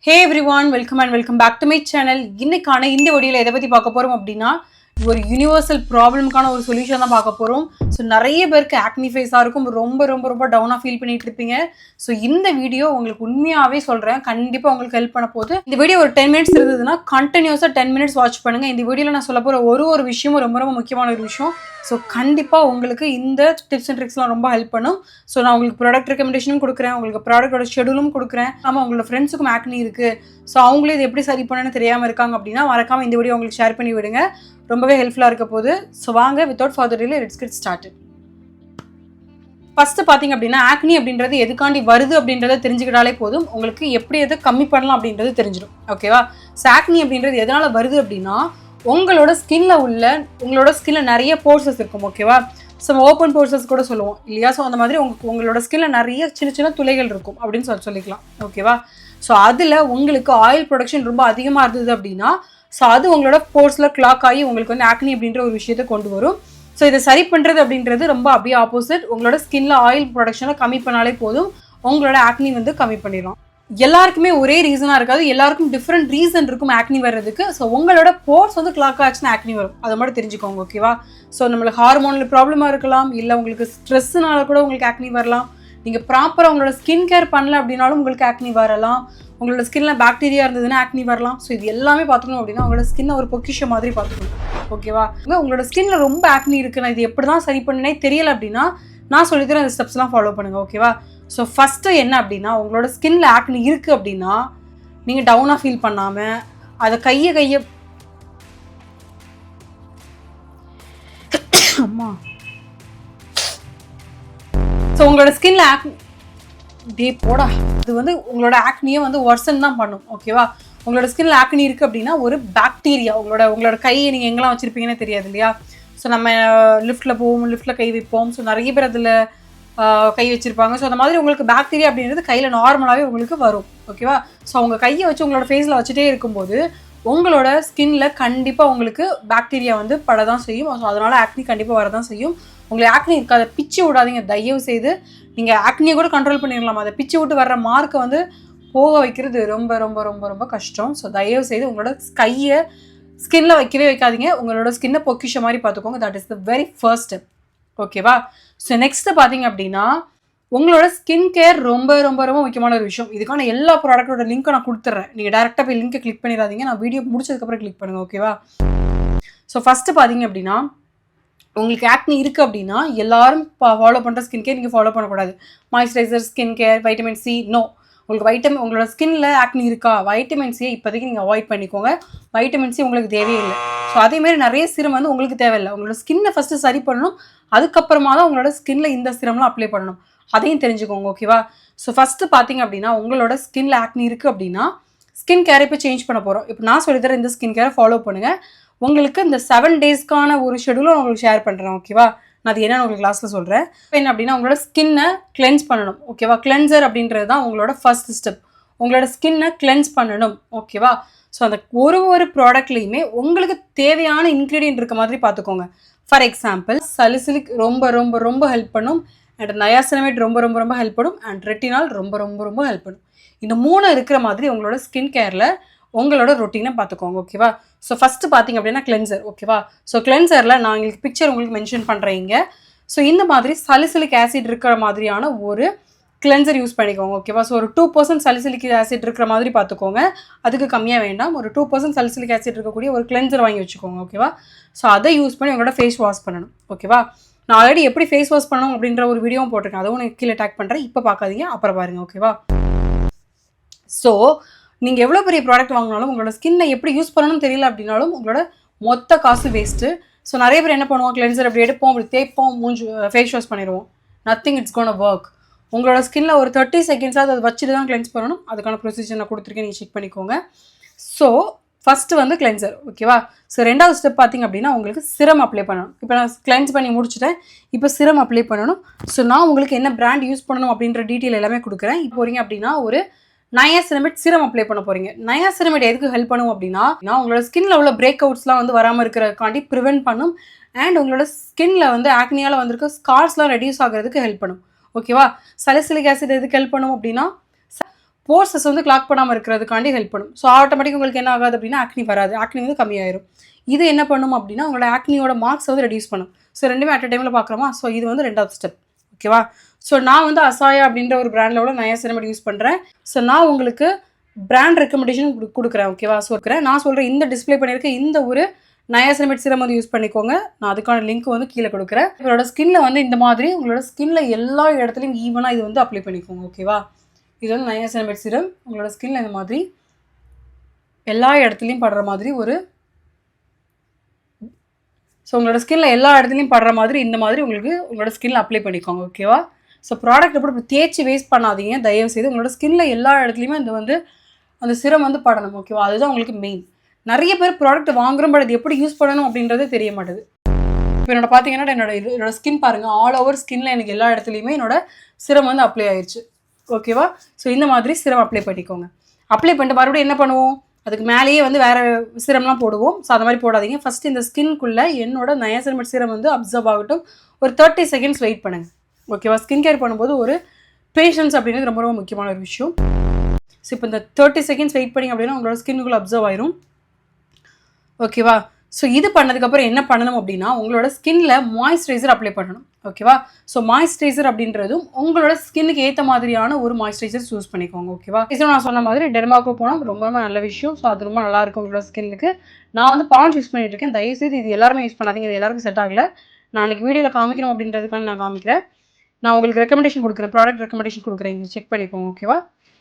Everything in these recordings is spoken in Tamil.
Hey everyone, welcome back to my channel. இன்னைக்கான இந்த வீடியோல எதை பத்தி பார்க்க போறோம் அப்படின்னா ஒரு யுனிவர்சல் ப்ராப்ளம்கான ஒரு சொல்யூஷன் தான் பார்க்க போறோம். ஸோ நிறைய பேருக்கு ஆக்னி ஃபேஸாக இருக்கும், ரொம்ப டவுனாக ஃபீல் பண்ணிட்டு இருப்பீங்க. ஸோ இந்த வீடியோ உங்களுக்கு உண்மையாகவே சொல்கிறேன், கண்டிப்பாக உங்களுக்கு ஹெல்ப் பண்ண போகுது. இந்த வீடியோ ஒரு 10 மினிட்ஸ் இருந்ததுன்னா கண்டினியூஸாக 10 மினிட்ஸ் வாட்ச் பண்ணுங்கள். இந்த வீடியோவில் நான் சொல்ல போகிற ஒரு விஷயமும் ரொம்ப முக்கியமான ஒரு விஷயம். ஸோ கண்டிப்பாக உங்களுக்கு இந்த டிப்ஸ் அண்ட் ட்ரிக்ஸ்லாம் ரொம்ப ஹெல்ப் பண்ணும். ஸோ நான் உங்களுக்கு ப்ராடக்ட் ரெக்கமெண்டேஷனும் கொடுக்குறேன், உங்களுக்கு ப்ராடக்டோட ஷெடியூலும் கொடுக்குறேன். ஆமாம், உங்களோட ஃப்ரெண்ட்ஸுக்கும் ஆக்னி இருக்குது, ஸோ அவங்களே இது எப்படி சரி பண்ணணும்னு தெரியாமல் இருக்காங்க அப்படின்னா மறக்காமல் இந்த வீடியோ உங்களுக்கு ஷேர் பண்ணி விடுங்க, ரொம்பவே ஹெல்ப்ஃபுல்லாக இருக்க போகுது. ஸோ வாங்க, without further delay let's get started. First பார்த்தீங்க அப்படின்னா ஆக்னி அப்படின்றது எதுக்காண்டி வருது அப்படின்றத தெரிஞ்சுக்கிட்டாலே போதும், உங்களுக்கு எப்படி எதை கம்மி பண்ணலாம் அப்படின்றது தெரிஞ்சிடும். ஓகேவா? ஸோ ஆக்னி அப்படின்றது எதனால் வருது அப்படின்னா உங்களோட ஸ்கின்ல நிறைய போர்சஸ் இருக்கும். ஓகேவா? ஸோ ஓப்பன் போர்சஸ் கூட சொல்லுவோம் இல்லையா? ஸோ அந்த மாதிரி உங்களோட ஸ்கின்ல நிறைய சின்ன துளைகள் இருக்கும் அப்படின்னு சொல்லிக்கலாம். ஓகேவா? ஸோ அதில் உங்களுக்கு ஆயில் ப்ரொடக்ஷன் ரொம்ப அதிகமாக இருந்தது அப்படின்னா ஸோ அது உங்களோட போர்ஸில் கிளாக் ஆகி உங்களுக்கு வந்து ஆக்னி அப்படின்ற ஒரு விஷயத்தை கொண்டு வரும். ஸோ இதை சரி பண்ணுறது அப்படின்றது ரொம்ப அப்படியே ஆப்போசிட். உங்களோட ஸ்கின்ல ஆயில் ப்ரொடக்ஷனை கம்மி பண்ணாலே போதும், உங்களோட ஆக்னி வந்து கம்மி பண்ணிடும். எல்லாருக்குமே ஒரே ரீசனாக இருக்காது, எல்லாருக்கும் டிஃப்ரெண்ட் ரீசன் இருக்கும் ஆக்னி வர்றதுக்கு. ஸோ உங்களோட போர்ஸ் வந்து கிளாக் ஆச்சுன்னா ஆக்னி வரும், அதை மட்டும் தெரிஞ்சுக்கோங்க. ஓகேவா? ஸோ நம்மளுக்கு ஹார்மோனில் ப்ராப்ளமாக இருக்கலாம், இல்லை உங்களுக்கு ஸ்ட்ரெஸ்ஸுனால கூட உங்களுக்கு ஆக்னி வரலாம். நீங்கள் ப்ராப்பராக உங்களோட ஸ்கின் கேர் பண்ணல அப்படின்னாலும் உங்களுக்கு ஆக்னி வரலாம். உங்களோட ஸ்கின்ல பாக்டீரியா இருந்ததுன்னா ஆக்னி வரலாம். ஸோ இது எல்லாமே பார்த்துக்கணும் அப்படின்னா உங்களோட ஸ்கின்னை ஒரு பொக்கிஷம் மாதிரி பார்த்துக்கணும். ஓகேவா? உங்களோட ஸ்கின்ல ரொம்ப ஆக்னி இருக்கு, நான் இது எப்படி தான் சரி பண்ணனே தெரியல அப்படின்னா நான் சொல்லித்தரேன், அந்த ஸ்டெப்ஸ்லாம் ஃபாலோ பண்ணுங்கள். ஓகேவா? ஸோ ஃபஸ்ட்டு என்ன அப்படின்னா உங்களோட ஸ்கின்ல ஆக்னி இருக்குது அப்படின்னா நீங்கள் டவுனாக ஃபீல் பண்ணாமல் அதை கையை அம்மா ஸோ உங்களோட ஸ்கின்ல ஆக்னி போடா இது வந்து உங்களோட ஆக்னியை வந்து ஒர்சன் தான் பண்ணும். ஓகேவா? உங்களோட ஸ்கின்ல ஆக்னி இருக்குது அப்படின்னா ஒரு பாக்டீரியா உங்களோட கையை நீங்கள் எங்கெல்லாம் வச்சுருப்பீங்கன்னு தெரியாது இல்லையா? ஸோ நம்ம லிஃப்ட்டில் போவோம், லிஃப்ட்டில் கை வைப்போம். ஸோ நிறைய பேர் அதில் கை வச்சுருப்பாங்க. ஸோ அந்த மாதிரி உங்களுக்கு பாக்டீரியா அப்படின்றது கையில் நார்மலாகவே உங்களுக்கு வரும். ஓகேவா? ஸோ உங்கள் கையை வச்சு உங்களோட ஃபேஸில் வச்சுட்டே இருக்கும்போது உங்களோட ஸ்கின்ல கண்டிப்பாக உங்களுக்கு பாக்டீரியா வந்து பட தான் செய்யும். ஸோ அதனால் ஆக்னி கண்டிப்பாக வரதான் செய்யும். உங்களுக்கு ஆக்னி இருக்காது, பிச்சு விடாதீங்க தயவு செய்து. நீங்கள் ஆக்னியை கூட கண்ட்ரோல் பண்ணிடலாம், அதை பிச்சு விட்டு வர்ற மார்க்கை வந்து போக வைக்கிறது ரொம்ப கஷ்டம். ஸோ தயவு செய்து உங்களோட கையை ஸ்கின்ல வைக்கவே வைக்காதீங்க, உங்களோட ஸ்கின்னை பொக்கிஷ மாதிரி பார்த்துக்கோங்க. That is the very first step. ஓகேவா? ஸோ நெக்ஸ்ட்டு பார்த்தீங்க அப்படின்னா உங்களோட ஸ்கின் கேர் ரொம்ப முக்கியமான ஒரு விஷயம். இதுக்கான எல்லா ப்ராடக்டோட லிங்க்கை நான் கொடுத்துட்றேன், நீங்கள் டேரெக்டாக போய் லிங்க்கை கிளிக் பண்ணிடாதீங்க, நான் வீடியோ முடிச்சதுக்கப்புறம் கிளிக் பண்ணுங்கள். ஓகேவா? ஸோ ஃபஸ்ட்டு பார்த்தீங்க அப்படின்னா உங்களுக்கு ஆக்னி இருக்குது அப்படின்னா எல்லாரும் ஃபாலோ பண்ணுற ஸ்கின் கேர் நீங்கள் ஃபாலோ பண்ணக்கூடாது. Moisturiser, skin care, vitamin C, no. உங்களுக்கு உங்களோட ஸ்கின்ல ஆக்னி இருக்கா, வைட்டமின் சியை இப்போதைக்கு நீங்கள் அவாய்ட் பண்ணிக்கோங்க. வைட்டமின் சி உங்களுக்கு தேவையே இல்லை. ஸோ அதேமாதிரி நிறைய சிரம் வந்து உங்களுக்கு தேவையில்லை. உங்களோட ஸ்கின்னை ஃபஸ்ட்டு சரி பண்ணணும், அதுக்கப்புறமா தான் உங்களோட ஸ்கின்ல இந்த சிரம்லாம் அப்ளை பண்ணணும், அதையும் தெரிஞ்சுக்கோங்க. ஓகேவா? ஸோ ஃபஸ்ட்டு பார்த்தீங்க அப்படின்னா உங்களோட ஸ்கின்ல ஆக்னி இருக்குது அப்படின்னா ஸ்கின் கேரை இப்போ சேஞ்ச் பண்ண போகிறோம். இப்போ நான் சொல்லித்தரேன், இந்த ஸ்கின் கேரை ஃபாலோ பண்ணுங்கள். உங்களுக்கு இந்த 7 டேஸ்க்கான ஒரு ஷெடியூலும் உங்களுக்கு ஷேர் பண்ணுறேன். ஓகேவா? நான் அது என்னன்னு உங்களுக்கு கிளாஸில் சொல்கிறேன். என்ன அப்படின்னா உங்களோட ஸ்கின்னை கிளென்ஸ் பண்ணணும். ஓகேவா? கிளென்சர் அப்படின்றது தான் உங்களோட ஃபர்ஸ்ட் ஸ்டெப். உங்களோட ஸ்கின்னை கிளென்ஸ் பண்ணணும். ஓகேவா? ஸோ அந்த ஒரு ப்ராடக்ட்லேயுமே உங்களுக்கு தேவையான இன்க்ரீடியன்ட் இருக்க மாதிரி பார்த்துக்கோங்க. ஃபார் எக்ஸாம்பிள் சலிசிலிக் ரொம்ப ஹெல்ப் பண்ணும், அண்ட் நயாசினமேட் ரொம்ப ஹெல்ப் பண்ணும், அண்ட் ரெட்டினால் ரொம்ப ஹெல்ப் பண்ணும். இந்த 3 இருக்கிற மாதிரி உங்களோட ஸ்கின் கேரில் உங்களோட ரொட்டீனை பார்த்துக்கோங்க. ஓகேவா? ஸோ ஃபஸ்ட்டு பார்த்தீங்க அப்படின்னா கிளென்சர். ஓகேவா? ஸோ கிளென்சரில் நான் உங்களுக்கு பிக்சர் உங்களுக்கு மென்ஷன் பண்ணுறீங்க. ஸோ இந்த மாதிரி சலிசிலிக் ஆசிட் இருக்கிற மாதிரியான ஒரு கிளென்சர் யூஸ் பண்ணிக்கோங்க. ஓகேவா? ஸோ ஒரு 2% சலிசிலிக் ஆசிட் இருக்கிற மாதிரி பார்த்துக்கோங்க, அதுக்கு கம்மியாக வேண்டாம். ஒரு 2% சலிசிலிக் ஆசிட் இருக்கக்கூடிய ஒரு கிளென்சர் வாங்கி வச்சுக்கோங்க. ஓகேவா? ஸோ அதை யூஸ் பண்ணி உங்களோட ஃபேஸ் வாஷ் பண்ணணும். ஓகேவா? நான் ஆல்ரெடி எப்படி ஃபேஸ் வாஷ் பண்ணணும் அப்படின்ற ஒரு வீடியோவும் போட்டிருக்கேன், அதுவும் நான் கீழே டேக் பண்ணுறேன், இப்போ பார்க்காதீங்க, அப்புறம் பாருங்கள். ஓகேவா? ஸோ நீங்கள் எவ்வளோ பெரிய ப்ராடக்ட் வாங்கினாலும் உங்களோட ஸ்கின்னை எப்படி யூஸ் பண்ணணும்னு தெரியல அப்படின்னாலும் உங்களோட மொத்த காசு வேஸ்ட்டு. ஸோ நிறைய பேர் என்ன பண்ணுவோம், கிளென்சர் அப்படி எடுப்போம், அப்படி தேய்ப்போம், ஃபேஸ் வாஷ் பண்ணிடுவோம். Nothing it's gonna work. உங்களோட ஸ்கின்ல ஒரு 30 செகண்ட்ஸாவது அதை வச்சுட்டு தான் கிளென்ஸ் பண்ணணும். அதுக்கான ப்ரொசீஜர் நான் கொடுத்துருக்கேன், நீங்கள் செக் பண்ணிக்கோங்க. ஸோ ஃபஸ்ட்டு வந்து கிளென்சர். ஓகேவா? ஸோ ரெண்டாவது ஸ்டெப் பார்த்தீங்க அப்படின்னா உங்களுக்கு சிரம் அப்ளை பண்ணணும். இப்போ நான் கிளென்ஸ் பண்ணி முடிச்சுட்டேன், இப்போ சிரம் அப்ளை பண்ணணும். ஸோ நான் உங்களுக்கு என்ன பிராண்ட் யூஸ் பண்ணணும் அப்படின்ற டீட்டெயில் எல்லாமே கொடுக்குறேன். இப்போ போகிறீங்க அப்படின்னா ஒரு நயாசினமேட் சிரம் அப்ளை பண்ண போகிறீங்க. நயாசினமேட் எதுக்கு ஹெல்ப் பண்ணும் அப்படின்னா உங்களோட ஸ்கின்ல உள்ள பிரேக் அவுட்ஸ்லாம் வந்து வராமல் இருக்கிறதுக்காண்டி ப்ரிவென்ட் பண்ணும், அண்ட் உங்களோட ஸ்கின்ல வந்து ஆக்னியால் வந்திருக்க ஸ்கார்ஸ்லாம் ரெடியூஸ் ஆகிறதுக்கு ஹெல்ப் பண்ணும். ஓகேவா? சலிசிலிக் ஆசிட் எதுக்கு ஹெல்ப் பண்ணும் அப்படின்னா போர்சஸ் வந்து கிளாக் பண்ணாமல் இருக்கிறதுக்காண்டி ஹெல்ப் பண்ணும். ஸோ ஆட்டோமேட்டிக் உங்களுக்கு என்ன ஆகாது அப்படின்னா ஆக்னி வராது, ஆக்னி வந்து கம்மியாயிரும். இது என்ன பண்ணும் அப்படின்னா உங்களோட ஆக்னியோட மார்க்ஸ் வந்து ரெடியூஸ் பண்ணும். ஸோ ரெண்டுமே அட் அ டைமில் பார்க்குறோமா. ஸோ இது வந்து 2வது ஸ்டெப். ஓகேவா. ஸோ நான் வந்து அசாயா அப்படின்ற ஒரு பிராண்டில் உள்ள நயாசினமைட் யூஸ் பண்ணுறேன். ஸோ நான் உங்களுக்கு பிராண்ட் ரெக்கமெண்டேஷன் கொடுக்குறேன். ஓகேவா. ஸோ நான் சொல்கிறேன் இந்த டிஸ்பிளே பண்ணியிருக்க இந்த ஒரு நயாசினமைட் சீரம் வந்து யூஸ் பண்ணிக்கோங்க. நான் அதுக்கான லிங்க் வந்து கீழே கொடுக்குறேன். உங்களோட ஸ்கின்ல வந்து இந்த மாதிரி உங்களோட ஸ்கின்ல எல்லா இடத்துலையும் ஈவனாக இது வந்து அப்ளை பண்ணிக்கோங்க. ஓகேவா. இது வந்து நயாசினமைட் சீரம் உங்களோட ஸ்கின்ல இந்த மாதிரி எல்லா இடத்துலையும் படுற மாதிரி உங்களோட ஸ்கின்ல எல்லா இடத்துலையும் படுற மாதிரி இந்த மாதிரி உங்களோட ஸ்கின்ல அப்ளை பண்ணிக்கோங்க. ஓகேவா. ஸோ ப்ராடக்ட் எப்படி தேய்ச்சி வேஸ்ட் பண்ணாதீங்க தயவு செய்து. உங்களோட ஸ்கின்ல எல்லா இடத்துலையுமே இந்த வந்து அந்த சிரம் வந்து படணும். ஓகேவா. அதுதான் உங்களுக்கு மெயின். நிறைய பேர் ப்ராடக்ட் வாங்குறோம், பட் அது எப்படி யூஸ் பண்ணணும் அப்படின்றதே தெரிய மாட்டேது. இப்போ என்னோட பார்த்தீங்கன்னா என்னோட ஸ்கின் பாருங்கள், ஆல் ஓவர் ஸ்கின்ல எனக்கு எல்லா இடத்துலையுமே என்னோட சிரம் வந்து அப்ளை ஆயிடுச்சு. ஓகேவா. ஸோ இந்த மாதிரி சிரம் அப்ளை பண்ணிக்கோங்க. அப்ளை பண்ணிட்டு மறுபடியும் என்ன பண்ணுவோம், அதுக்கு மேலேயே வந்து வேறு சிரம்லாம் போடுவோம். ஸோ அந்த மாதிரி போடாதீங்க. ஃபஸ்ட்டு இந்த ஸ்கின்குள்ளே என்னோட நயாசினமைட் சிரம் வந்து அப்சர்வ் ஆகட்டும். ஒரு 30 செகண்ட்ஸ் வெயிட் பண்ணுங்கள். ஓகேவா. ஸ்கின் கேர் பண்ணும்போது ஒரு பேஷன்ஸ் அப்படிங்கிறது ரொம்ப ரொம்ப முக்கியமான ஒரு விஷயம். ஸோ இப்போ இந்த 30 செகண்ட்ஸ் வெயிட் பண்ணிங்க அப்படின்னா உங்களோட ஸ்கின்னுக்குள்ளே அப்சர்வ் ஆயிரும். ஓகேவா. ஸோ இது பண்ணதுக்கப்புறம் என்ன பண்ணணும் அப்படின்னா உங்களோட ஸ்கின்ல மாய்ஸ்சரைசர் அப்ளை பண்ணணும். ஓகேவா. ஸோ மாய்ஸ்சரைசர் அப்படின்றதும் உங்களோட ஸ்கின்னுக்கு ஏற்ற மாதிரியான ஒரு மாய்ஸ்சரைசர் சூஸ் பண்ணிக்கோங்க. ஓகேவா. நான் சொன்ன மாதிரி டெர்மாக்கோ போனால் ரொம்ப ரொம்ப நல்ல விஷயம். ஸோ அது ரொம்ப நல்லா இருக்கும் உங்களோட ஸ்கின்னுக்கு. நான் வந்து பாண்ட்ஸ் யூஸ் பண்ணிட்டு இருக்கேன். தயவுசெய்து இது எல்லாருமே யூஸ் பண்ணாதீங்க, இது எல்லாருக்கும் செட் ஆகல. நான் அன்றைக்கி வீடியோவில் காமிக்கணும் அப்படின்றதுக்காக நான் காமிக்கிறேன். நான் உங்களுக்கு ரெக்கமெண்டேஷன் கொடுக்குறேன், ப்ராடக்ட் ரெக்கமெண்டேஷன் கொடுக்குறேன், இங்கே செக் பண்ணிக்கோங்க. ஓகேவா.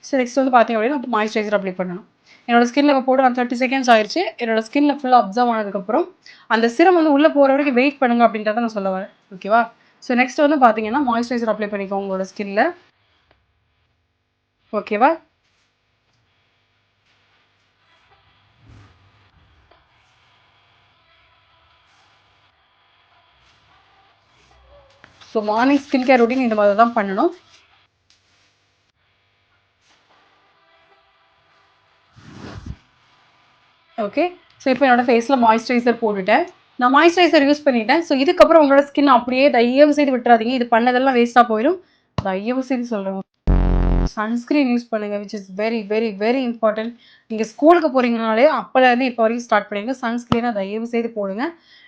ஸோ நெக்ஸ்ட் வந்து பார்த்தீங்க அப்படின்னா மாய்ஸ்சரைசர் அப்ளை பண்ணணும். என்னோட ஸ்கின்ல போட்டு 30 செகண்ட்ஸ் ஆயிடுச்சு. என்னோட ஸ்கின்ல ஃபுல்லாக அப்சர்வ் ஆனதுக்கப்புறம் அந்த சிரம் வந்து உள்ளே போகிற வரைக்கும் வெயிட் பண்ணுங்க அப்படின்றத நான் சொல்ல வரேன். ஓகேவா. ஸோ நெக்ஸ்ட் வந்து பார்த்தீங்கன்னா மாய்ஸ்சரைசர் அப்ளை பண்ணிக்கோங்க உங்களோட ஸ்கின்ல. ஓகேவா. So morning skin care routine இந்த மாதிரி தான் பண்ணணும். ஓகே. ஸோ இப்போ என்னோட ஃபேஸில் மாய்ஸ்சரைசர் போட்டுட்டேன். நான் மாய்ஸ்சரைசர் யூஸ் பண்ணிட்டேன். ஸோ இதுக்கப்புறம் உங்களோட ஸ்கின் அப்படியே தயவு செய்து விட்டுறாதீங்க. இது பண்ணதெல்லாம் வேஸ்ட்டாக போயிடும். தயவு செய்து சொல்கிறேன், சன்ஸ்க்ரீன் யூஸ் பண்ணுங்கள், which is very very very important. நீங்கள் ஸ்கூலுக்கு போகிறீங்கனாலே அப்போலேருந்து இப்போ வரைக்கும் ஸ்டார்ட் பண்ணிங்க. சன்ஸ்க்ரீனை தயவு செய்து போடுங்க.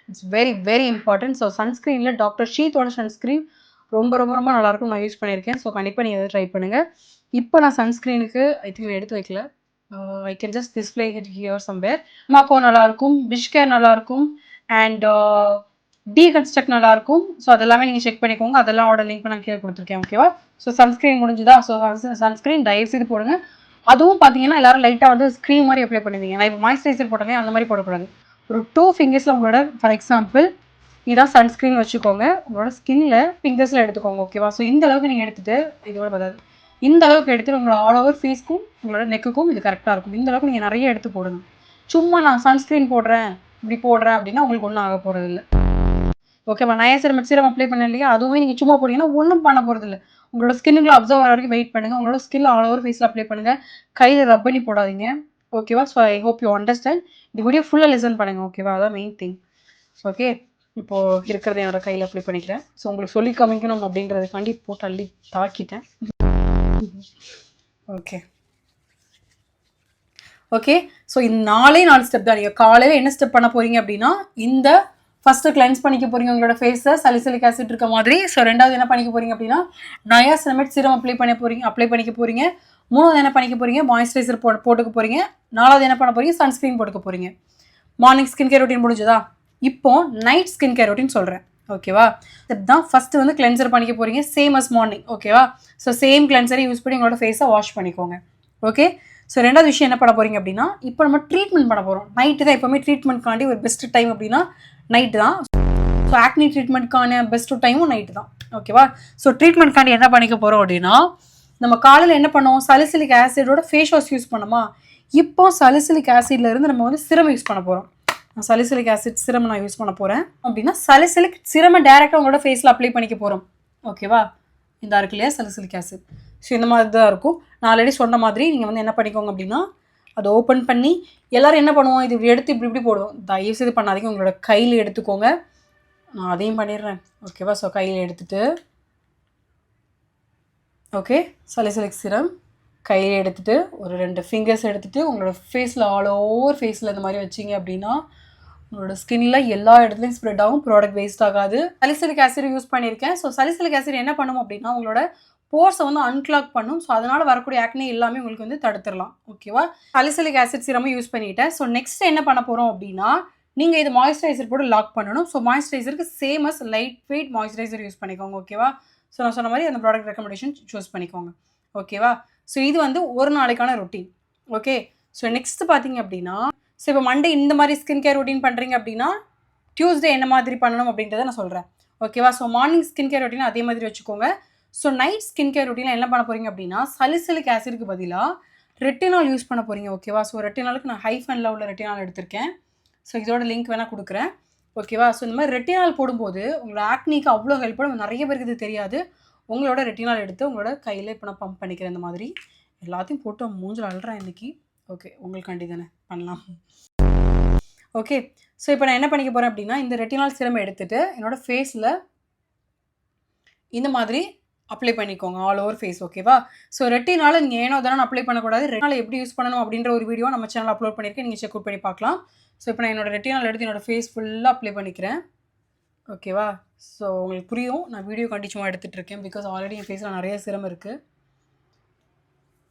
It's very very important. So சன்ஸ்க்ரீனில் டாக்டர் ஷீத்தோட சன்ஸ்க்ரீன் ரொம்ப ரொம்ப ரொம்ப நல்லாயிருக்கும். நான் யூஸ் பண்ணியிருக்கேன். ஸோ கண்டிப்பாக நீங்கள் எதாவது ட்ரை பண்ணுங்கள். இப்போ நான் சன்ஸ்க்ரீனுக்கு ஐ திங்க் எடுத்து வைக்கல. I can just display it here somewhere. மாக்கோ நல்லாயிருக்கும், பிஷ்கேர் நல்லாயிருக்கும், அண்ட் டீகன்ஸ்ட்ரக்ட் நல்லாயிருக்கும். ஸோ அதெல்லாமே நீங்கள் செக் பண்ணிக்கோங்க. அதெல்லாமோட லிங்க் நான் கீழே கொடுத்துருக்கேன். ஓகேவா. ஸோ சன்ஸ்க்ரீன் முடிஞ்சுதா. ஸோ சன்ஸ்க்ரீன் தயவுசெய்து போடுங்க. அதுவும் பார்த்தீங்கன்னா எல்லாரும் லைட்டாக வந்து ஸ்க்ரீம் மாதிரி அப்ளை பண்ணுவீங்க. நான் இப்போ மாய்ஸ்சரைசர் போட்டேங்க, அந்த மாதிரி போடக்கூடாது. ஒரு 2 ஃபிங்கர்ஸில் உங்களோட ஃபார் எக்ஸாம்பிள் இதான் சன்ஸ்க்ரீன் வச்சுக்கோங்க. உங்களோட ஸ்கின்ல ஃபிங்கர்ஸில் எடுத்துக்கோங்க. ஓகேவா. ஸோ இந்த அளவுக்கு நீங்கள் எடுத்துகிட்டு இதோட பார்த்தாது இந்த அளவுக்கு எடுத்துட்டு உங்களோட ஆல் ஓவர் ஃபேஸ்க்கும் உங்களோட நெக்குக்கும் இது கரெக்டாக இருக்கும். இந்த அளவுக்கு நீங்கள் நிறைய எடுத்து போடுங்க. சும்மா நான் சன்ஸ்க்ரீன் போடுறேன் இப்படி போடுறேன் அப்படின்னா உங்களுக்கு ஒன்றும் ஆக போகிறது இல்லை. ஓகேவா. நயாசினமைட் சீரம் அப்ளை பண்ண இல்லையா, அதுவுமே நீங்கள் சும்மா போட்டிங்கன்னா ஒன்றும் பண்ண போகிறது இல்லை. உங்களோட ஸ்கின்னுக்குள்ள அப்சர்வ் ஆகிற வரைக்கும் வெயிட் பண்ணுங்கள். உங்களோட ஸ்கின்ல ஆல் ஓவர் ஃபேஸில் அப்ளை பண்ணுங்கள். கையில் ரப் பண்ணி போடாதீங்க. ஓகேவா. So I hope you understand. இந்த வீடியோ ஃபுல்லாக லிசன் பண்ணுங்கள். ஓகேவா. அதான் மெயின் திங். ஓகே. இப்போது இருக்கிறத என்னோட கையில் அப்ளை பண்ணிக்கிறேன். ஸோ உங்களுக்கு சொல்லி காமிக்கணும் அப்படின்றதுக்காண்டி போட்டு அள்ளி தாக்கிட்டேன். Okay okay. ஸோ இந்த 4 ஸ்டெப் தான். நீங்கள் காலையில் என்ன ஸ்டெப் பண்ண போகிறீங்க அப்படின்னா இந்த ஃபஸ்ட்டு கிளென்ஸ் பண்ணிக்க போகிறீங்க உங்களோட ஃபேஸை, சலிசிலிக் ஆசிட் இருக்க மாதிரி. ஸோ 2வது என்ன பண்ணிக்க போகிறீங்க அப்படின்னா நயாசினமைட் சீரம் அப்ளை பண்ணிக்க போகிறீங்க. 3வது என்ன பண்ணிக்க போகிறீங்க, மாய்ஸ்சரைசர் போட்டுக்க போகிறீங்க. 4வது என்ன பண்ண போகிறீங்க, சன்ஸ்க்ரீன் போட்டுக்க போகிறீங்க. மார்னிங் ஸ்கின் கேர் ரொட்டீன் முடிஞ்சதா. இப்போ நைட் ஸ்கின் கேர் ரொட்டீன் சொல்கிறேன். ஓகேவா. இதுதான் ஃபஸ்ட்டு வந்து கிளென்சர் பண்ணிக்க போகிறீங்க, சேம் அஸ் மார்னிங். ஓகேவா. ஸோ சேம் கிளென்சரை யூஸ் பண்ணி உங்களோட ஃபேஸை வாஷ் பண்ணிக்கோங்க. ஓகே. ஸோ 2வது விஷயம் என்ன பண்ண போகிறீங்க அப்படின்னா இப்போ நம்ம ட்ரீட்மெண்ட் பண்ண போகிறோம். நைட்டு தான் எப்போவுமே ட்ரீட்மெண்ட்காண்டி ஒரு பெஸ்ட் டைம் அப்படின்னா நைட்டு தான். ஸோ ஆக்னி ட்ரீட்மெண்ட்கான பெஸ்ட் டைமும் நைட்டு தான். ஓகேவா. ஸோ ட்ரீட்மெண்ட்காண்டி என்ன பண்ணிக்க போகிறோம் அப்படின்னா நம்ம காலையில் என்ன பண்ணோம், சலிசிலிக் ஆசிடோட ஃபேஸ் வாஷ் யூஸ் பண்ணோமா. இப்போ சலிசிலிக் ஆசிட்லேருந்து நம்ம வந்து சிரம் யூஸ் பண்ண போகிறோம். சலிசிலிக் ஆசிட் சிரம் நான் யூஸ் பண்ண போகிறேன் அப்படின்னா சலிசிலிக் சிரமை டேரெக்டாக உங்களோட ஃபேஸில் அப்ளை பண்ணிக்க போகிறோம். ஓகேவா. இந்த இருக்கு இல்லையா சலிசிலிக் ஆசிட். ஸோ இந்த மாதிரி தான் இருக்கும். நான் ஆல்ரெடி சொன்ன மாதிரி நீங்கள் வந்து என்ன பண்ணிக்கோங்க அப்படின்னா அதை ஓப்பன் பண்ணி எல்லோரும் என்ன பண்ணுவோம், இது எடுத்து இப்படி போடுவோம். தயவுசெய்து பண்ணாதீங்க. உங்களோட கையில் எடுத்துக்கோங்க. நான் அதையும் பண்ணிடுறேன். ஓகேவா. ஸோ கையில் எடுத்துகிட்டு ஓகே சலிசிலிக் சிரம் கையில் எடுத்துகிட்டு ஒரு 2 ஃபிங்கர்ஸ் எடுத்துகிட்டு உங்களோட ஃபேஸில் ஆல் ஓவர் ஃபேஸில் இந்த மாதிரி வச்சிங்க அப்படின்னா உங்களோட ஸ்கின்ல எல்லா இடத்துலையும் ஸ்ப்ரெட் ஆகும், ப்ராடக்ட் வேஸ்ட் ஆகாது. சலிசிலிக் ஆசிட் யூஸ் பண்ணியிருக்கேன். ஸோ சலிசிலிக் ஆசிட் என்ன பண்ணும் அப்படின்னா உங்களோட போர்ஸை வந்து அன்கிளாக் பண்ணும். ஸோ அதனால் வரக்கூடிய ஆக்னி எல்லாமே உங்களுக்கு வந்து தடுத்துடலாம். ஓகேவா? சலிசிலிக் ஆசிட் சிரமும் யூஸ் பண்ணிட்டேன். ஸோ நெக்ஸ்ட் என்ன பண்ண போகிறோம் அப்படின்னா நீங்கள் இது மாய்ஸ்சரைசர் போட்டு லாக் பண்ணணும். ஸோ மாய்ஸ்சரைசருக்கு same as lightweight moisturiser use பண்ணிக்கோங்க. ஓகேவா? ஸோ நான் சொன்ன மாதிரி அந்த ப்ராடக்ட் ரெக்கமெண்டேஷன் சூஸ் பண்ணிக்கோங்க. ஓகேவா? ஸோ இது வந்து ஒரு நாளைக்கான ரொட்டீன். ஓகே. ஸோ நெக்ஸ்ட் பார்த்தீங்க அப்படின்னா ஸோ இப்போ மண்டே இந்த மாதிரி ஸ்கின் கேர் ரொட்டீன் பண்ணுறீங்க அப்படின்னா டியூஸ்டே என்ன மாதிரி பண்ணணும் அப்படின்றத நான் சொல்கிறேன். ஓகேவா? So morning skin care routine அதே மாதிரி வச்சுக்கோங்க. ஸோ நைட் ஸ்கின் கேர் ரொட்டீனில் என்ன பண்ண போகிறீங்க அப்படின்னா சலிசிலிக் ஆசிட்க்கு பதிலாக ரெட்டினால் யூஸ் பண்ண போகிறீங்க. ஓகேவா? ஸோ ரெட்டினாலுக்கு நான் ஹைஃபனில் உள்ள ரெட்டினால் எடுத்திருக்கேன். ஸோ இதோட லிங்க் வேணால் கொடுக்குறேன். ஓகேவா? ஸோ இந்த மாதிரி ரெட்டினால் போடும்போது உங்களோட ஆக்னிக்கு அவ்வளோ ஹெல்ப் பண்ணும். நிறைய பேருக்கு இது தெரியாது. உங்களோட ரெட்டினால் எடுத்து உங்களோட கையில் இப்போ நான் பம்ப் பண்ணிக்கிறேன். இந்த மாதிரி எல்லாத்தையும் போட்டு மூஞ்சில் அழுறேன் இன்றைக்கி. ஓகே, உங்களுக்காண்டி தானே பண்ணலாம். ஓகே. ஸோ இப்போ நான் என்ன பண்ணிக்க போகிறேன் அப்படின்னா இந்த ரெட்டினால் சிரம் எடுத்துகிட்டு என்னோடய ஃபேஸில் இந்த மாதிரி அப்ளை பண்ணிக்கோங்க ஆல் ஓவர் ஃபேஸ். ஓகேவா? ஸோ ரெட்டினால் நீங்கள் ஏனோ தானே அப்ளை பண்ணக்கூடாது. ரெட்டினால் எப்படி யூஸ் பண்ணணும் அப்படின்ற ஒரு வீடியோ நம்ம சேனல் அப்லோட் பண்ணியிருக்கேன். நீங்கள் செக் அவுட் பண்ணி பார்க்கலாம். ஸோ இப்போ நான் என்னோடய ரெட்டினால் எடுத்து என்னோடய ஃபேஸ் ஃபுல்லாக அப்ளை பண்ணிக்கிறேன். ஓகேவா? ஸோ உங்களுக்கு புரியும், நான் வீடியோ கண்டிச்சுமாக எடுத்துகிட்டு இருக்கேன். பிகாஸ் ஆல்ரெடி என் ஃபேஸில் நிறைய சிரம் இருக்குது.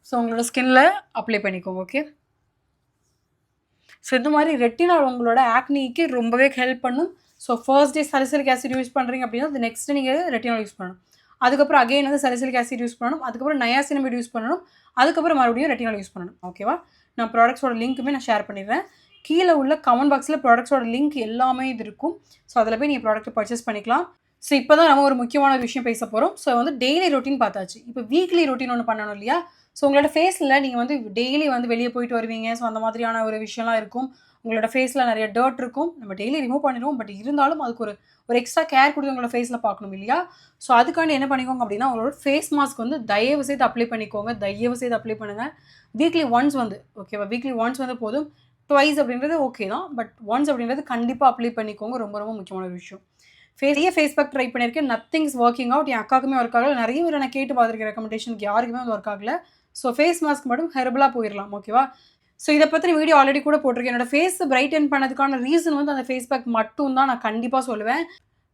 ஸோ உங்களோட ஸ்கின்ல அப்ளை பண்ணிக்கோங்க. ஓகே. ஸோ இந்த மாதிரி ரெட்டினால் உங்களோட ஆக்னிக்கு ரொம்பவே ஹெல்ப் பண்ணும். So first day salicylic acid use பண்ணுறீங்க அப்படின்னா அது நெக்ஸ்ட் நீங்கள் ரெட்டினால் யூஸ் பண்ணணும். அதுக்கப்புறம் அகைன் வந்து சலிசிலிக் ஆசிட் யூஸ் பண்ணணும். அதுக்கப்புறம் நயாசினமைட் யூஸ் பண்ணணும். அதுக்கப்புறம் மறுபடியும் ரெட்டினால் யூஸ் பண்ணணும். ஓகேவா? நான் ப்ராடக்ட்ஸோட லிங்க்குமே நான் ஷேர் பண்ணிடுறேன். கீழே உள்ள கமெண்ட் பாக்ஸில் ப்ராடக்ட்ஸோட லிங்க் எல்லாமே இது இருக்கும். ஸோ அதில் போய் நீங்கள் ப்ராடக்ட்டை பர்ச்சேஸ் பண்ணிக்கலாம். ஸோ இப்போ தான் நம்ம ஒரு முக்கியமான ஒரு விஷயம் பேச போகிறோம். ஸோ வந்து டெய்லி ரொட்டீன் பார்த்தாச்சு. இப்போ வீக்லி ரொட்டீன் ஒன்று பண்ணணும் இல்லையா? ஸோ உங்களோட ஃபேஸில் நீங்கள் வந்து டெய்லி வந்து வெளியே போயிட்டு வருவீங்க. ஸோ அந்த மாதிரியான ஒரு விஷயம்லாம் இருக்கும். உங்களோட ஃபேஸில் நிறைய டர்ட் இருக்கும். நம்ம டெய்லி ரிமூவ் பண்ணிடுவோம். பட் இருந்தாலும் அதுக்கு ஒரு எக்ஸ்ட்ரா கேர் கொடுத்து உங்களோட ஃபேஸில் பார்க்கணும் இல்லையா? ஸோ அதுக்காண்டி என்ன பண்ணிக்கோங்க அப்படின்னா உங்களோட ஃபேஸ் மாஸ்க் வந்து தயவு செய்து அப்ளை பண்ணிக்கோங்க. தயவு செய்து அப்ளை பண்ணுங்கள். வீக்லி ஒன்ஸ் வந்து ஓகேவா? வீக்லி ஒன்ஸ் வந்து போதும். ட்வைஸ் அப்படின்றது ஓகே தான். பட் ஒன்ஸ் அப்படின்றது கண்டிப்பாக அப்ளை பண்ணிக்கோங்க. ரொம்ப ரொம்ப முக்கியமான ஒரு விஷயம். ஃபேஸ் பேக் ட்ரை பண்ணியிருக்கேன். Nothing's working out. என் அக்காக்குமே ஒர்க் ஆகலை. நிறைய பேர் நான் கேட்டு பார்த்துருக்கேன் ரெக்கமெண்டேஷனுக்கு. யாருக்குமே அது ஒர்க் ஆகலை. ஸோ ஃபேஸ் மாஸ்க் மட்டும் ஹெர்பலாக போயிடலாம். ஓகேவா? ஸோ இதை பற்றி வீடியோ ஆல்ரெடி கூட போட்டிருக்கேன். என்னோட ஃபேஸ் பிரைட்டன் பண்ணதுக்கான ரீசன் வந்து அந்த ஃபேஸ் பேக் மட்டும் தான் நான் கண்டிப்பாக சொல்லுவேன்.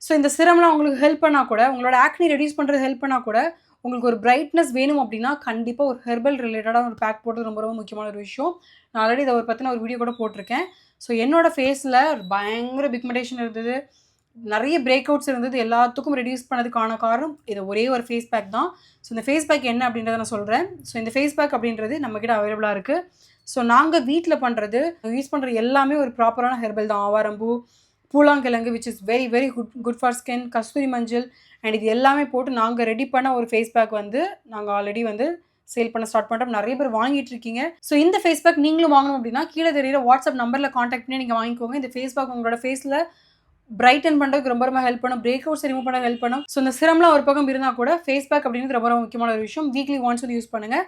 ஸோ இந்த சிரம்லாம் உங்களுக்கு ஹெல்ப் பண்ணால் கூட உங்களோட ஆக்னி ரெடியூஸ் பண்ணுறது ஹெல்ப் பண்ணால் கூட உங்களுக்கு ஒரு பிரைட்னஸ் வேணும் அப்படின்னா கண்டிப்பாக ஒரு ஹெர்பல் ரிலேட்டடாக ஒரு பேக் போடுறது ரொம்ப ரொம்ப முக்கியமான ஒரு விஷயம். நான் ஆல்ரெடி இதை பற்றின ஒரு வீடியோ கூட போட்டிருக்கேன். ஸோ என்னோட ஃபேஸில் பயங்கர பிக்மெண்டேஷன் இருந்தது, நிறைய பிரேக் அவுட்ஸ் இருந்தது. எல்லாத்துக்கும் ரெடியூஸ் பண்ணதுக்கான காரணம் இது ஒரே ஒரு ஃபேஸ் பேக் தான். ஸோ இந்த ஃபேஸ் பேக் என்ன அப்படின்றத நான் சொல்கிறேன். ஸோ இந்த ஃபேஸ் பேக் அப்படின்றது நம்மக்கிட்ட அவைலபிளாக இருக்குது. ஸோ நாங்கள் வீட்டில் பண்ணுறது யூஸ் பண்ணுற எல்லாமே ஒரு ப்ராப்பரான ஹெர்பல் தான். ஆவாரம்பூ, பூலாங்கிழங்கு which is very very good for skin, கஸ்தூரி மஞ்சள் அண்ட் இது எல்லாமே போட்டு நாங்கள் ரெடி பண்ண ஒரு ஃபேஸ் பேக் வந்து நாங்கள் ஆல்ரெடி வந்து சேல் பண்ண ஸ்டார்ட் பண்ணுறோம். நிறைய பேர் வாங்கிட்டு இருக்கீங்க. ஸோ இந்த ஃபேஸ் பேக் நீங்களும் வாங்கணும் அப்படின்னா கீழே தெரியுற வாட்ஸ்அப் நம்பரில் காண்டாக்ட் பண்ணி நீங்கள் வாங்கிக்கோங்க. இந்த ஃபேஸ் பேக் உங்களோட ஃபேஸில் பிரைட்டன் பண்ணுறதுக்கு ரொம்ப ரொம்ப ஹெல்ப் பண்ணும். பிரேக் அவுட்ஸ் ரிமூவ் பண்ண ஹெல்ப் பண்ணும். ஸோ இந்த சிரம்லாம் ஒரு பக்கம் இருந்தால் கூட ஃபேஸ் பேக் அப்படின்றது ரொம்ப ரொம்ப முக்கியமான ஒரு விஷயம். வீக்லி ஒன்ஸ் வந்து யூஸ் பண்ணுங்கள்.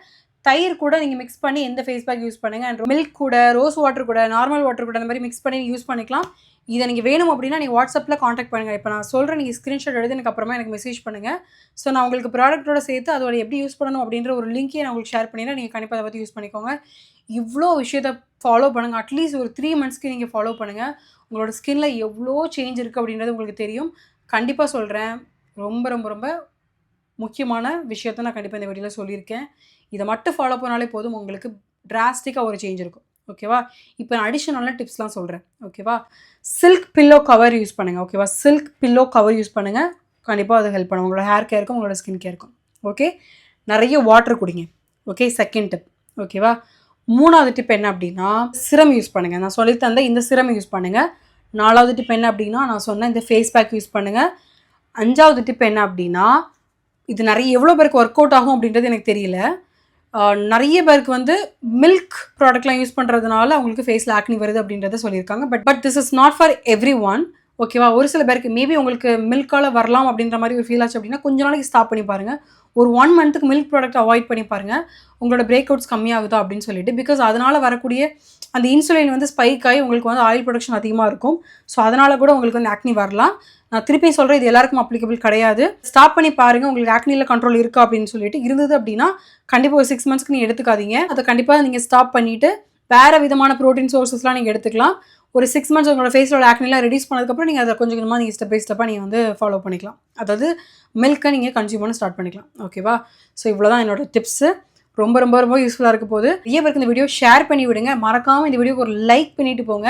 தயிர் கூட நீங்கள் மிக்ஸ் பண்ணி எந்த ஃபேஸ் பேக் யூஸ் பண்ணுங்கள். அண்ட் மில்க் கூட, ரோஸ் வாட்டர் கூட, நார்மல் வாட்டர் கூட அந்த மாதிரி மிக்ஸ் பண்ணி யூஸ் பண்ணிக்கலாம். இதை நீங்கள் வேணும் அப்படின்னா நீங்கள் வாட்ஸ்அப்பில் காண்டாக்ட் பண்ணுங்கள். இப்போ நான் சொல்கிறேன், நீங்கள் ஸ்க்ரீன்ஷாட் எடுத்து எனக்கு அப்புறமா எனக்கு மெசேஜ் பண்ணுங்கள். ஸோ நான் உங்களுக்கு ப்ராடக்ட்டோட சேர்த்து அதோட எப்படி யூஸ் பண்ணணும் அப்படின்ற ஒரு லிங்க்கே நான் உங்களுக்கு ஷேர் பண்ணிடுறேன். நீங்கள் கண்டிப்பாக அதை பற்றி யூஸ் பண்ணிக்கோங்க. இவ்வளோ விஷயத்தை ஃபாலோ பண்ணுங்கள். அட்லீஸ்ட் ஒரு 3 மந்த்ஸ்க்கு நீங்கள் ஃபாலோ பண்ணுங்கள். உங்களோட ஸ்கின்ல எவ்வளோ சேஞ்ச் இருக்குது அப்படின்றது உங்களுக்கு தெரியும். கண்டிப்பாக சொல்கிறேன், ரொம்ப ரொம்ப ரொம்ப முக்கியமான விஷயத்தை நான் கண்டிப்பாக இந்த வீடியோவில் சொல்லியிருக்கேன். இதை மட்டும் ஃபாலோ பண்ணாலே போதும், உங்களுக்கு டிராஸ்டிக்காக ஒரு சேஞ்ச் இருக்கும். ஓகேவா? இப்போ நான் அடிஷனலான டிப்ஸ்லாம் சொல்கிறேன். ஓகேவா? சில்க் பில்லோ கவர் யூஸ் பண்ணுங்கள். ஓகேவா? சில்க் பில்லோ கவர் யூஸ் பண்ணுங்கள். கண்டிப்பாக அது ஹெல்ப் பண்ணும் உங்களோட ஹேர் கேருக்கும் உங்களோட ஸ்கின் கேருக்கும். ஓகே? நிறைய வாட்டர் குடிங்க. ஓகே? Second tip. ஓகேவா? 3வது டிப் என்ன அப்படின்னா சிரம் யூஸ் பண்ணுங்கள். நான் சொல்லி தந்த இந்த சிரம் யூஸ் பண்ணுங்கள். 4வது டிப் என்ன அப்படின்னா நான் சொன்ன இந்த ஃபேஸ் பேக் யூஸ் பண்ணுங்கள். 5வது டிப் என்ன அப்படின்னா இது நிறைய எவ்வளோ பேருக்கு ஒர்க் அவுட் ஆகும் அப்படின்றது எனக்கு தெரியல. நிறைய பேருக்கு வந்து மில்க் ப்ராடக்ட்லாம் யூஸ் பண்ணுறதுனால அவங்களுக்கு ஃபேஸில் ஆக்னி வருது அப்படின்றத சொல்லியிருக்காங்க. But this is not for every one. ஓகேவா? ஒரு சில பேருக்கு மேபி உங்களுக்கு மில்க்கால வரலாம் அப்படின்ற மாரி ஒரு ஃபீல் ஆச்சு அப்படின்னா, கொஞ்ச நாளைக்கு ஸ்டாப் பண்ணி பாருங்க. ஒரு 1 மந்த்துக்கு மில்க் ப்ராடக்ட் அவாய்ட் பண்ணி பாருங்க. உங்களோட பிரேக் அவுட்ஸ் கம்மியாகுதா அப்படின்னு சொல்லிட்டு. பிகாஸ் அதனால வரக்கூடிய அந்த இன்சுலின் வந்து ஸ்பைக் ஆகி உங்களுக்கு வந்து ஆயில் ப்ரொடக்ஷன் அதிகமா இருக்கும். ஸோ அதனால கூட உங்களுக்கு வந்து ஆக்னி வரலாம். நான் திருப்பியும் சொல்றேன், இது எல்லாருக்கும் அப்ளிகபிள் கிடையாது. ஸ்டாப் பண்ணி பாருங்க. உங்களுக்கு ஆக்னில கண்ட்ரோல் இருக்கா அப்படின்னு சொல்லிட்டு. இருந்தது அப்படின்னா, கண்டிப்பா ஒரு 6 மந்த்ஸ்க்கு நீங்க எடுத்துக்காதீங்க. அத கண்டிப்பா நீங்க ஸ்டாப் பண்ணிட்டு, வேற விதமான புரோட்டீன் சோர்சஸ்லாம் நீங்க எடுத்துக்கலாம். ஒரு 6 மந்த்ஸ் உங்களோட ஃபேஸோட ஆக்னிலாம் ரெடியூஸ் பண்ணதுக்கப்புறம் நீங்க அத கொஞ்சம் கொஞ்சமா நீங்க ஸ்டெப் பை ஸ்டெப்பா நீங்க வந்து ஃபாலோ பண்ணிக்கலாம். அதாவது மில்க்க நீங்க கன்சியூம் பண்ண ஸ்டார்ட் பண்ணிக்கலாம். ஓகேவா? ஸோ இவ்வளோதான் என்னோட டிப்ஸு. ரொம்ப ரொம்ப ரொம்ப யூஸ்ஃபுல்லா இருக்க போகுது. நிறைய பேருக்கு இந்த வீடியோ ஷேர் பண்ணி விடுங்க. மறக்காம இந்த வீடியோக்கு ஒரு லைக் பண்ணிட்டு போங்க.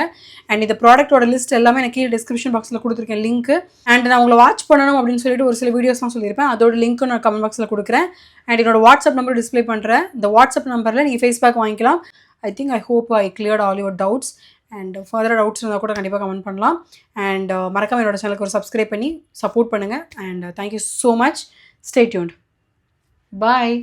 அண்ட் இந்த ப்ராடக்ட்டோட லிஸ்ட் எல்லாமே நான் கீழ டிஸ்கிரிப்ஷன் பாக்ஸ்ல குடுத்துருக்கேன் லிங்க். அண்ட் நான் உங்கள வாட்ச் பண்ணணும் அப்படின்னு சொல்லிட்டு ஒரு சில வீடியோஸ்லாம் சொல்லியிருப்பேன். அதோட லிங்க்கும் நான் கமெண்ட் பாக்ஸ்ல குடுக்குறேன். அண்ட் என்னோட வாட்ஸ்அப் நம்பர் டிஸ்ப்ளே பண்றேன். இந்த வாட்ஸ்அப் நம்பர்ல நீங்க ஃபேஸ் பேக் வாங்கிக்கலாம். I hope I cleared all your doubts. And further doubts இருந்தால் கூட கண்டிப்பாக கமெண்ட் பண்ணலாம். அண்ட் மறக்காம என்னோட சேனலுக்கு ஒரு சப்ஸ்கிரைப் பண்ணி சப்போர்ட் பண்ணுங்கள். And thank you so much. Stay tuned. Bye.